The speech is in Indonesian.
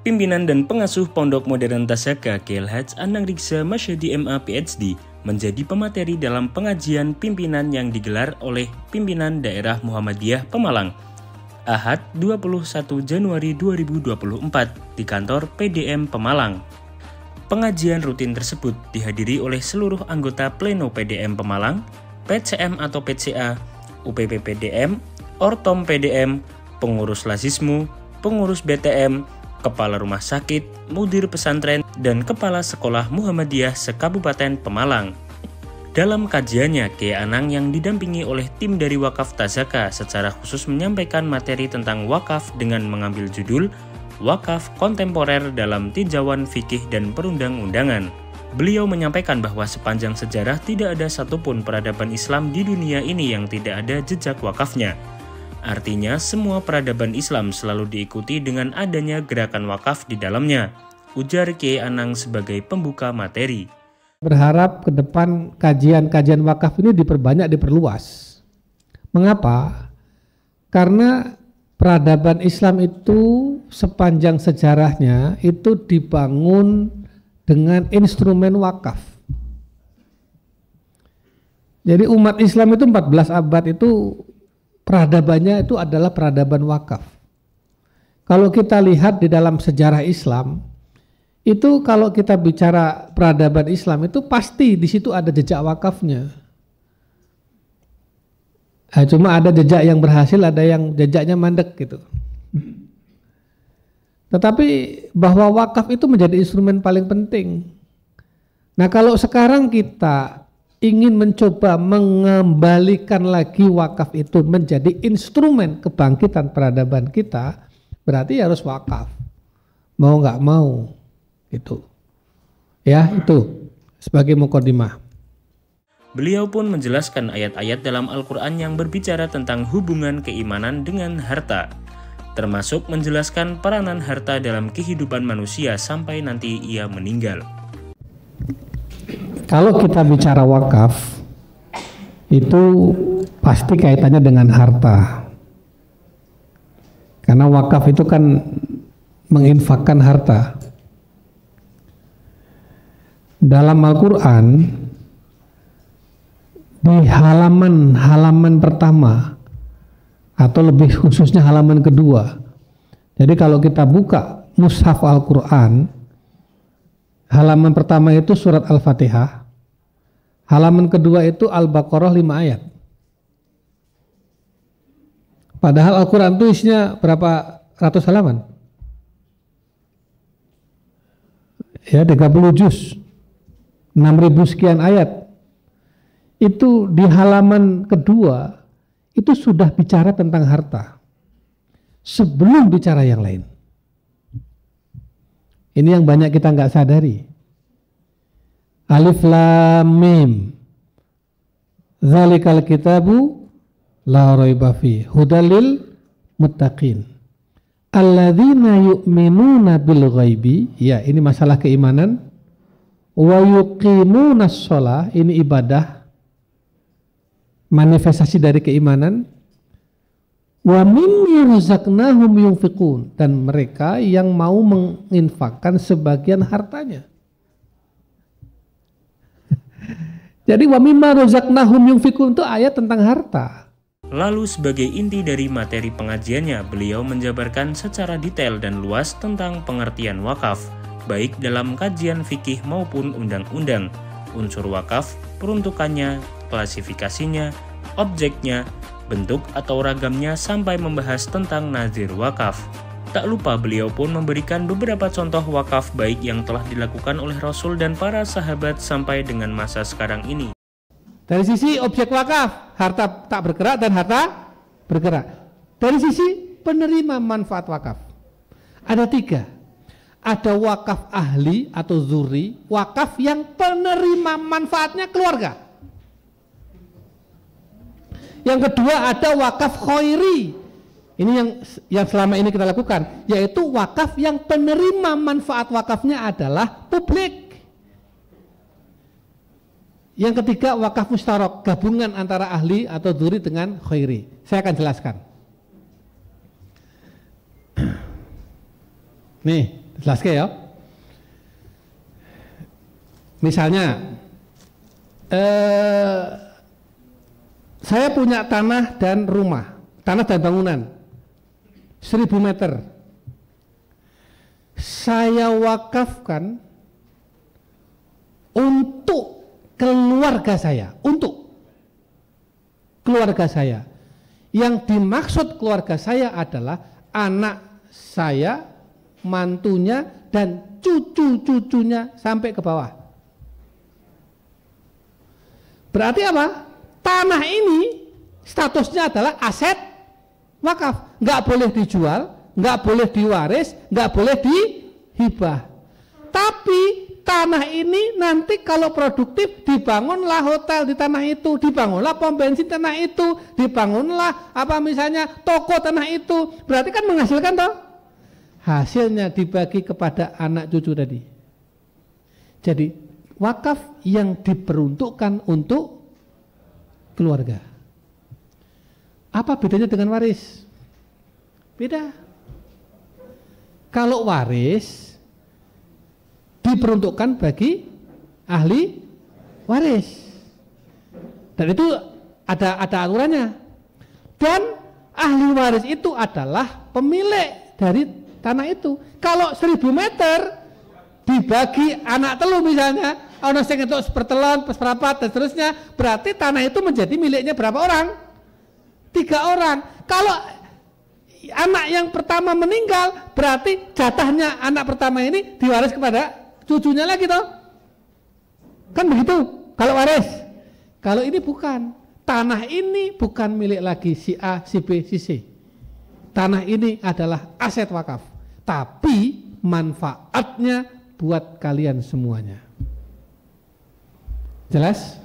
Pimpinan dan pengasuh Pondok Modern Tasaka KLH Anang Riksa Masyadi MA PhD menjadi pemateri dalam pengajian pimpinan yang digelar oleh pimpinan daerah Muhammadiyah Pemalang Ahad 21 Januari 2024 di kantor PDM Pemalang. Pengajian rutin tersebut dihadiri oleh seluruh anggota Pleno PDM Pemalang, PCM atau PCA, UPP PDM, Ortom PDM, pengurus Lazismu, pengurus BTM, kepala rumah sakit, mudir pesantren, dan kepala sekolah Muhammadiyah se-Kabupaten Pemalang. Dalam kajiannya, Kiai Anang yang didampingi oleh tim dari Wakaf Tasaka secara khusus menyampaikan materi tentang wakaf dengan mengambil judul Wakaf Kontemporer dalam Tinjauan Fikih dan Perundang-undangan. Beliau menyampaikan bahwa sepanjang sejarah tidak ada satupun peradaban Islam di dunia ini yang tidak ada jejak wakafnya. Artinya, semua peradaban Islam selalu diikuti dengan adanya gerakan wakaf di dalamnya, ujar Kiai Anang sebagai pembuka materi. Berharap ke depan kajian-kajian wakaf ini diperluas. Mengapa? Karena peradaban Islam itu sepanjang sejarahnya itu dibangun dengan instrumen wakaf. Jadi umat Islam itu 14 abad itu peradabannya itu adalah peradaban wakaf. Kalau kita lihat di dalam sejarah Islam, itu kalau kita bicara peradaban Islam itu pasti di situ ada jejak wakafnya. Nah, cuma ada jejak yang berhasil, ada yang jejaknya mandek gitu. Tetapi bahwa wakaf itu menjadi instrumen paling penting. Nah, kalau sekarang kita ingin mencoba mengembalikan lagi wakaf itu menjadi instrumen kebangkitan peradaban kita, berarti harus wakaf. Mau nggak mau, itu. Ya, itu sebagai mukadimah. Beliau pun menjelaskan ayat-ayat dalam Al-Quran yang berbicara tentang hubungan keimanan dengan harta, termasuk menjelaskan peranan harta dalam kehidupan manusia sampai nanti ia meninggal. Kalau kita bicara wakaf, itu pasti kaitannya dengan harta. Karena wakaf itu kan menginfakkan harta. Dalam Al-Quran, di halaman pertama, atau lebih khususnya halaman kedua. Jadi kalau kita buka Mushaf Al-Quran, halaman pertama itu surat Al-Fatihah, halaman kedua itu Al-Baqarah 5 ayat. Padahal Al-Quran itu isinya berapa ratus halaman? Ya, 30 juz, 6.000 sekian ayat. Itu di halaman kedua itu sudah bicara tentang harta sebelum bicara yang lain. Ini yang banyak kita nggak sadari. Alif Lam Mim. Dzalikal kitabu la raiba fi hudal lil muttaqin. Alladzina yu'minuna bil ghaibi, ya ini masalah keimanan. Wa yuqimunas shalah, ini ibadah, manifestasi dari keimanan. Wa mimma razaqnahum yunfiqun, dan mereka yang mau menginfakkan sebagian hartanya. Jadi wa mimma razaqnahum yunfiqun itu ayat tentang harta. Lalu sebagai inti dari materi pengajiannya, beliau menjabarkan secara detail dan luas tentang pengertian wakaf, baik dalam kajian fikih maupun undang-undang, unsur wakaf, peruntukannya, klasifikasinya, objeknya, bentuk atau ragamnya, sampai membahas tentang nazir wakaf. Tak lupa beliau pun memberikan beberapa contoh wakaf baik yang telah dilakukan oleh Rasul dan para sahabat sampai dengan masa sekarang ini. Dari sisi objek wakaf, harta tak bergerak dan harta bergerak. Dari sisi penerima manfaat wakaf, ada 3. Ada wakaf ahli atau zuri, wakaf yang penerima manfaatnya keluarga. Yang kedua ada wakaf khairi. Ini yang selama ini kita lakukan, yaitu wakaf yang penerima manfaat wakafnya adalah publik. Yang ketiga wakaf mustarok, gabungan antara ahli atau dzuri dengan khairi. Saya akan jelaskan. Nih, Jelas ya? Misalnya, saya punya tanah dan rumah, tanah dan bangunan, 1000 meter. Saya wakafkan untuk keluarga saya, untuk keluarga saya. Yang dimaksud keluarga saya adalah anak saya, mantunya, dan cucu-cucunya sampai ke bawah. Berarti apa? Tanah ini statusnya adalah aset wakaf, nggak boleh dijual, nggak boleh diwaris, nggak boleh dihibah. Tapi tanah ini nanti kalau produktif dibangunlah hotel di tanah itu, dibangunlah pom bensin tanah itu, dibangunlah apa misalnya toko tanah itu, berarti kan menghasilkan toh? Hasilnya dibagi kepada anak cucu tadi. Jadi wakaf yang diperuntukkan untuk keluarga. Apa bedanya dengan waris? Beda. Kalau waris diperuntukkan bagi ahli waris, dan itu ada aturannya. Dan ahli waris itu adalah pemilik dari tanah itu. Kalau 1000 meter dibagi anak telu misalnya, ono sing entuk sepertelon, seperempat dan seterusnya, berarti tanah itu menjadi miliknya berapa orang? 3 orang. Kalau anak yang pertama meninggal, berarti jatahnya anak pertama ini diwaris kepada cucunya lagi toh. Kan begitu kalau waris. Kalau ini bukan. Tanah ini bukan milik lagi si A, si B, si C. Tanah ini adalah aset wakaf, tapi manfaatnya buat kalian semuanya. Jelas?